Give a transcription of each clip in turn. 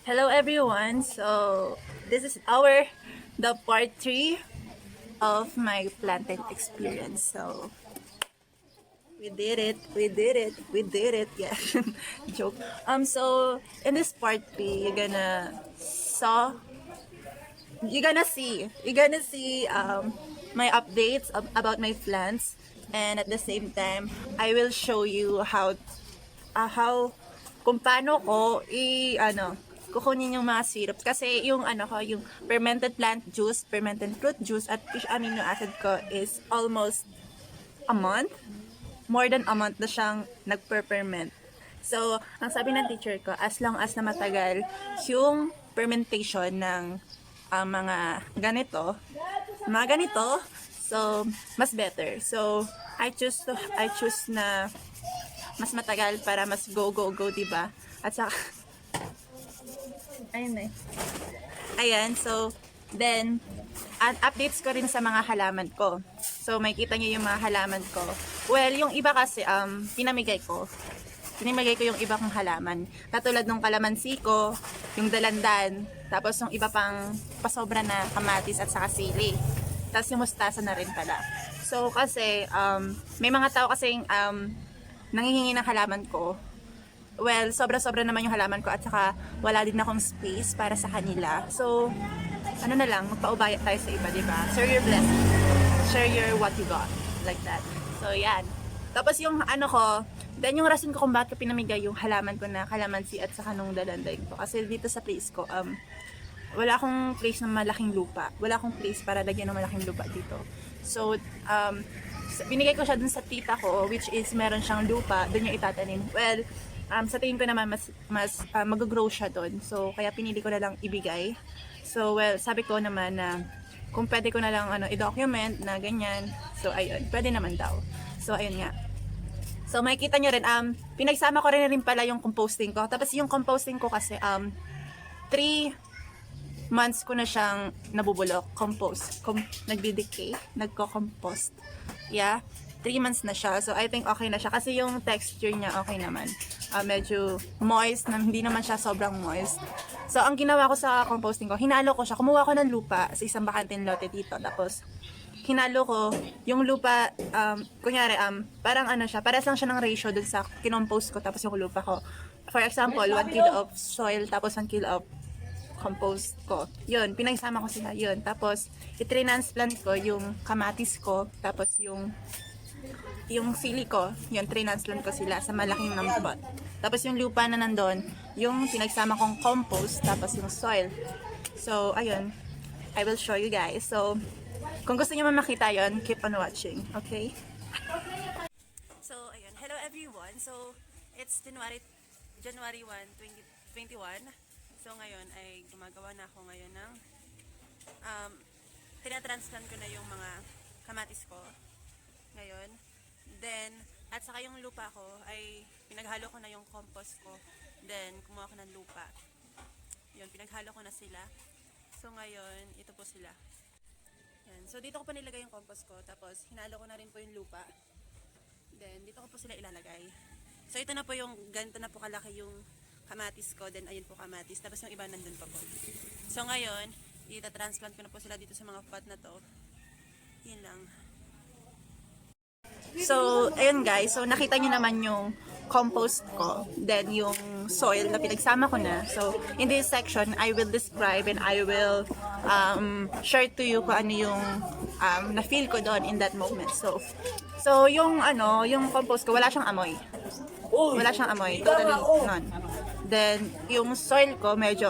Hello everyone. So this is the part 3 of my planting experience. So we did it. We did it. We did it. Yeah. Joke. So in this part 3, you're gonna see my updates about my plants, and at the same time I will show you how kung paano ko kukunin yung mga syrups kasi yung yung fermented plant juice, fermented fruit juice at fish amino acid ko is almost a month, more than a month na siyang nagper-ferment. So, ang sabi ng teacher ko, as long as na matagal yung fermentation ng mga ganito, so mas better. So, I choose na mas matagal para mas go, diba? At saka, ayun eh. Ayan, so, then, at updates ko rin sa mga halaman ko. So, makikita nyo yung mga halaman ko. Well, yung iba kasi, pinamigay ko. Pinamigay ko yung iba kong halaman. Katulad nung kalamansi ko, yung dalandan, tapos yung iba pang pasobra na kamatis at saka sili. Tapos yung mustasa na rin pala. So, kasi, may mga tao kasing, nanghihingi ng halaman ko. Well, sobra-sobra naman yung halaman ko at saka wala din akong space para sa kanila. So, ano na lang, magpaubaya tayo sa iba, diba? Share your blessing. Share your what you got. Like that. So, yan. Tapos yung then yung rason ko kung bakit ko pinamigay yung halaman ko na kalamansi at saka nung dalanday ko. Kasi dito sa place ko, wala akong place ng malaking lupa. Wala akong place para lagyan ng malaking lupa dito. So, binigay ko siya dun sa tita ko, which is meron siyang lupa, dun yung itatanim. Well, sa tingin ko naman mas mag-grow siya dun. So, kaya pinili ko na lang ibigay. So, well, sabi ko naman na kung pwede ko na lang i-document na ganyan. So, ayun, pwede naman daw. So, ayun nga. So, makikita nyo rin, pinagsama ko rin pala yung composting ko. Tapos yung composting ko kasi, 3 months ko na siyang nabubulok, nagdi-decay, nagko-compost. Yeah, 3 months na siya. So, I think okay na siya. Kasi yung texture niya okay naman. Medyo moist, hindi naman siya sobrang moist. So, ang ginawa ko sa composting ko, hinalo ko siya. Kumuha ko ng lupa sa isang bakanting lote dito. Tapos, hinalo ko yung lupa, kunyari, parang siya, pares lang siya ng ratio dun sa kinompose ko tapos yung lupa ko. For example, 1 kilo of soil tapos 1 kilo of compost ko. Yun, pinagsama ko sila. Yun. Tapos, i-transplant ko yung kamatis ko. Tapos, yung sili ko. Yun, transplant ko sila sa malaking pot. Tapos, yung lupa na nandun, yung pinagsama kong compost. Tapos, yung soil. So, ayun. I will show you guys. So, kung gusto niyo makita yon, keep on watching. Okay? So, ayun. Hello everyone. So, it's January 1, 2021. So, ngayon ay gumagawa na ako ngayon ng tinatransplant ko na yung mga kamatis ko ngayon. Then, at saka yung lupa ko ay pinaghalo ko na yung compost ko. Then, kumuha ko ng lupa. Yun, pinaghalo ko na sila. So, ngayon, ito po sila. Yan. So, dito ko pa nilagay yung compost ko. Tapos, hinalo ko na rin po yung lupa. Then, dito ko po sila ilalagay. So, ito na po yung, ganito na po kalaki yung kamatis ko, then ayun po kamatis, tapos yung iba nandun pa po. So ngayon, ita-transplant ko na po sila dito sa mga pot na to. Yun lang. So, ayun guys, so nakita nyo naman yung compost ko, then yung soil na pinagsama ko na. So, in this section, I will describe and I will share to you kung ano yung na-feel ko doon in that moment. So yung yung compost ko, wala siyang amoy. Wala siyang amoy, totally none. Then, yung soil ko, medyo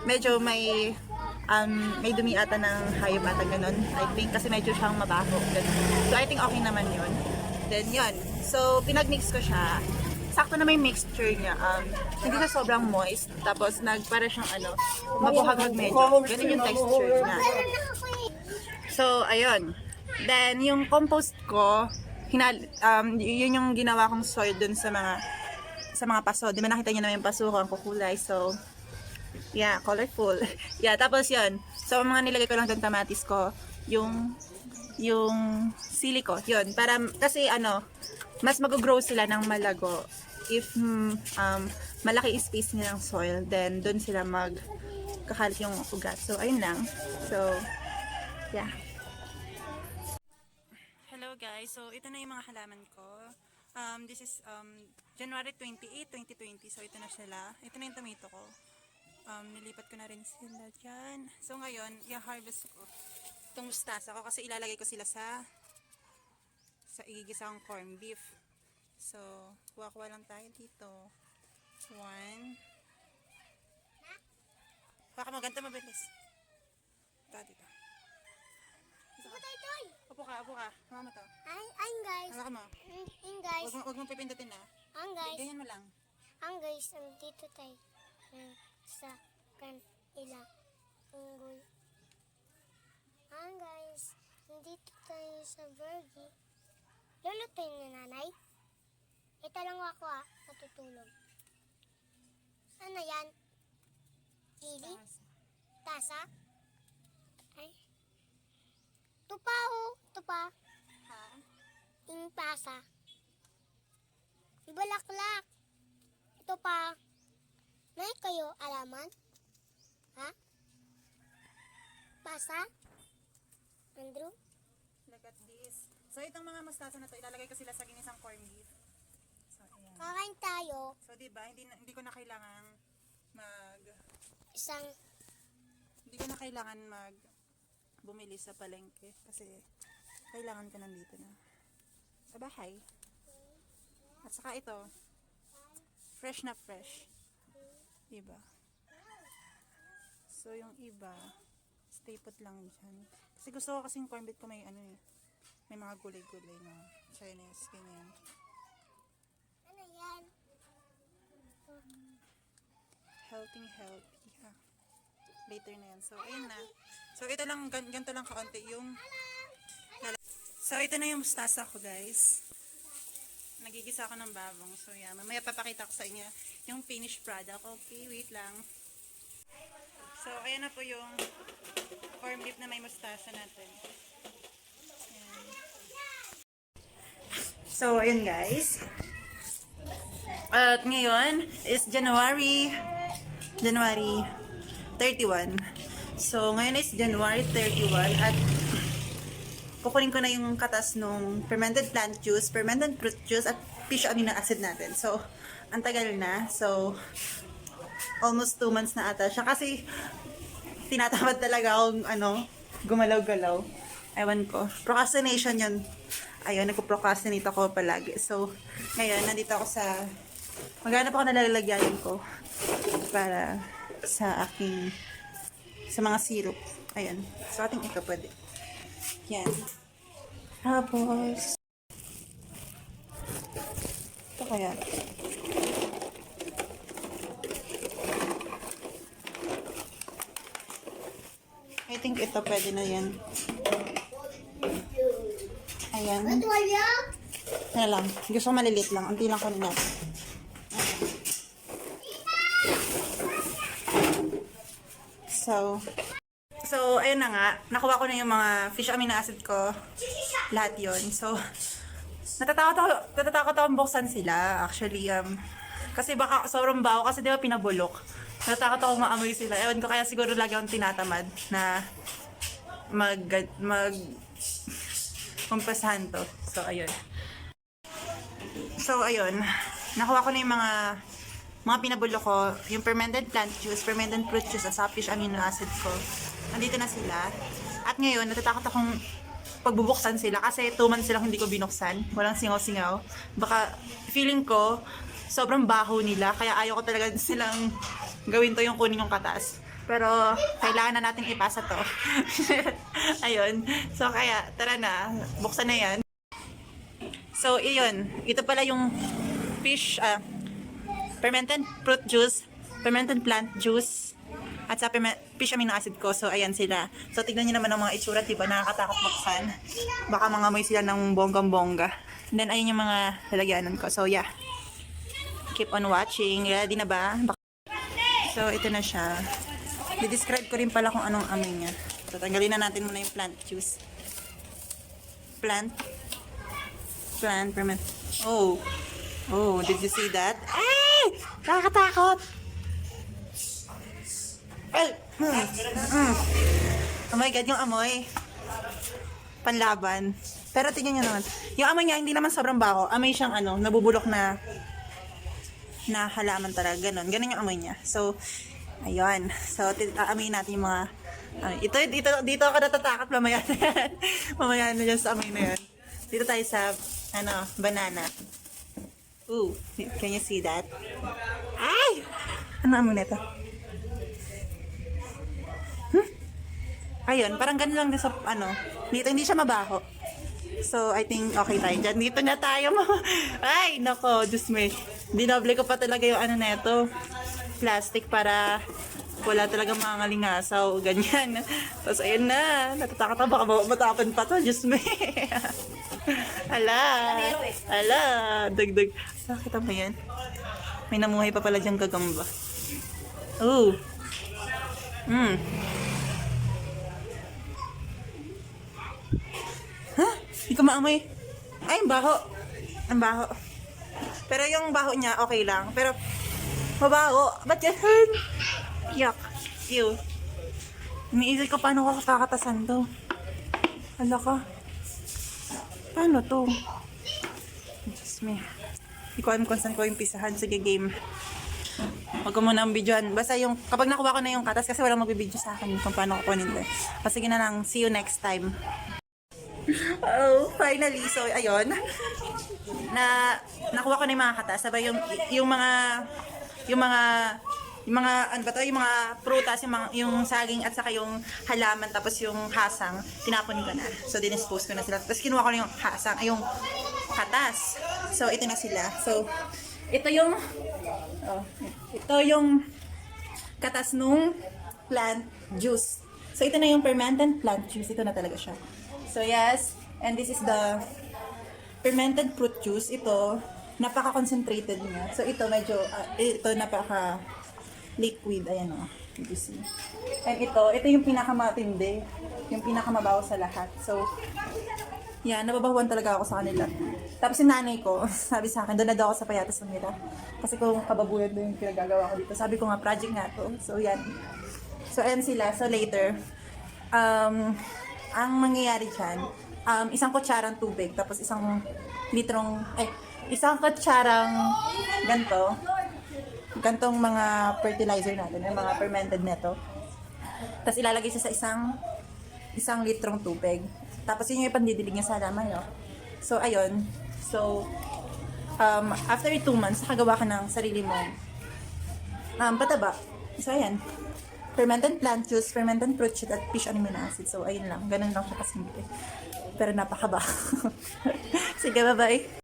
medyo may dumi ata ng hayop ata ganun. I think, kasi medyo siyang mabaho. So, I think okay naman yun. Then, yun. So, pinag-mix ko siya. Sakto na may mixture niya. Hindi siya sobrang moist. Tapos, para siyang mabuhaghag medyo. Ganun yung texture niya. So, ayun. Then, yung compost ko, yun yung ginawa kong soil dun sa mga paso. Di ba nakita nyo naman yung paso ko, ang kukulay. So, yeah, colorful. Yeah, tapos yun. So, mga nilagay ko lang doon kamatis ko, yung sili ko, yun. Para, kasi mas mag-grow sila ng malago if malaki space nilang soil. Then, doon sila magkakalat yung ugat. So, ayun lang. So, yeah. Hello guys. So, ito na yung mga halaman ko. This is January 28, 2020. So, ito na sila. Ito na yung tomato ko. Nilipat ko na rin sila dyan. So, ngayon, i-harvest ko itong mustasa ko kasi ilalagay ko sila sa igigisang corn beef. So, kuha-kuha lang tayo dito. 1. Kuha ka mo, ganito mabilis. Ito, dito. Upo ka. Mama to. Ang guys. Haka mo. Ang guys. Huwag mo pipindutin na. Ang guys. Ganyan mo lang. Ang guys, nandito tayo sa kanila. Unggoy. Ang guys, nandito tayo sa burger. Lulutuin na nanay. Ito lang ako natutulog. Ano yan? Ili? Tasa? Ay. Tupa tupa. Ha? Yung tasa. Balaklak. Ito pa. May kayo alaman? Ha? Tasa? Andrew? Look at this. So, itong mga mustasa na to, ilalagay ko sila sa ginisang corn beef. So, ayan. Kakain tayo. So, diba, hindi ko na kailangan Isang bumili sa palengke kasi kailangan ko nandito na sa bahay. At saka ito, fresh na fresh. Diba? So, yung iba, stay put lang dyan. Kasi gusto ko kasing corn beef ko may may mga gulay-gulay na Chinese, ganyan. ano yan? Healthy. Yeah. Later na yan. So, ayun na. So, ito lang, ganito lang kaunti yung So, ito na yung mustasa ko, guys. Nagigisa ako ng babong. So, yeah. Mamaya papakita ko sa inyo yung finished product. Okay, wait lang. So, ayan na po yung corn beef na may mustasa natin. Ayan. So, ayun guys. At ngayon is January 31. So, ngayon is January 31 at kukunin ko na yung katas nung fermented plant juice, fermented fruit juice, at fish amino acid natin. So, ang tagal na. So, almost 2 months na ata siya. Kasi, tinatamad talaga akong, gumalaw-galaw. Ewan ko. Procrastination yun. Ayun, nagpo-procrastinate ako palagi. So, ngayon, nandito ako maghanap ako na lalagyan ko para sa mga syrup. Ayan. So, ating ito pwede. Yan. Tapos, ito kaya. I think ito pwede na yan. Ayan. Ano lang. Gusto ko maliliit lang. Unti lang ko na. So, ayun na nga. Nakuha ko na yung mga fish amino acid ko. Lahat yon. So, natatakot akong buksan sila. Actually, kasi baka sobrang baho. Kasi di ba pinabulok. Natatakot akong maamoy sila. Ewan ko, kaya siguro lagi akong tinatamad na kumpasahan to. So, ayun. So, ayun. Nakuha ko na yung mga pinabulok ko. Yung fermented plant juice, fermented fruit juice, at sa fish amino acid ko. Nandito na sila. At ngayon, natatakot akong pagbubuksan sila kasi 2 months silang hindi ko binuksan. Walang singaw-singaw. Baka feeling ko, sobrang baho nila. Kaya ayaw ko talaga silang gawin to yung kunin yung katas. Pero, kailangan na natin ipasa to. Ayun. So, kaya, tara na. Buksan na yan. So, iyon. Ito pala yung fermented fruit juice, fermented plant juice, at sa fish amino acid ko. So, ayan sila. So, tignan nyo naman ang mga itsura, diba? Nakakatakot buksan. Baka mga may sila ng bonggang-bongga. And then, ayun yung mga lalagyanan ko. So, yeah. Keep on watching. Ready na ba? So, ito na siya. I-describe ko rin pala kung anong amoy niya. So, tanggalin na natin muna yung plant juice. Plant ferment. Oh, did you see that? Ah! Nakakatakot! Ay! Oh my God, yung amoy. Panlaban. Pero tingnan nyo naman. Yung amoy niya, hindi naman sobrang baho. Amoy siyang nabubulok na halaman talaga. Ganon yung amoy niya. So, ayun. So, aamoy natin yung mga dito ako natatakot mamaya na yan. Mamaya na dyan sa amoy na yan. Dito tayo sa, banana. Ooh, can you see that? Ay! Ano amoy nito? Ayun, parang ganun lang din sa, dito hindi siya mabaho. So, I think okay tayo dyan. Dito na tayo. Ay, nako, Diyos me. Dinoble ko pa talaga yung neto. Plastic para wala talaga mga lingasaw, ganyan. Tapos ayun na, natatakot na baka matapan pa to, Diyos me. Ala, dagdag. Nakita mo yan? May namuhay pa pala diyang gagamba. Oh. Hindi ko maamoy. Ay, ang baho. Ang baho. Pero yung baho niya, okay lang. Pero, mabaho. Ba't yan? Yuck. Ew. Iniisip ko paano ko kakatasan to. Hala ka. Paano to? Diyos me. Hindi ko alam kung saan ko yung pisahan. Sige, game. Huwag ko muna ang videoan. Basta yung, kapag nakuha ko na yung katas, kasi walang magbibideo sa akin kung paano ko kunin to. Sige na lang. See you next time. Oh, finally. So, ayun. Nakuha ko na yung mga katas. Sabay yung mga ano ba to, yung mga prutas, yung saging at saka yung halaman, tapos yung hasang, tinapon ko na. So, dinispose ko na sila. Tapos kinuha ko na yung hasang, yung katas. So, ito na sila. So, ito yung katas nung plant juice. So, ito na yung fermented plant juice. Ito na talaga siya. So, yes. And this is the fermented fruit juice. Ito, napaka-concentrated niya. So, ito medyo, ito napaka-liquid. Ayan o. You see. And ito yung pinakamatindi. Yung pinakamabaho sa lahat. So, yeah, nababahuan talaga ako sa kanila. Tapos yung nanay ko, sabi sa akin, doon na daw ako sa payatas nila. Kasi kung kababuyan doon yung pinagagawa ko dito. Sabi ko nga, project nga to. So, yan. So, ayan sila. So, later, ang mangyayari dyan, isang kutsarang tubig, tapos isang gantong mga fertilizer natin, yung mga fermented neto. Tapos ilalagay siya sa isang litrong tubig. Tapos yun yung pandidilig niya sa halaman, no? So, ayun. So, after 2 months, nakagawa ka ng sarili mong pataba. So, ayan. Fermented plant juice, fermented fruit juice, at fish amino acid. So, ayun lang. Ganun lang siya kasimple. Pero napakaba. Sige, bye-bye.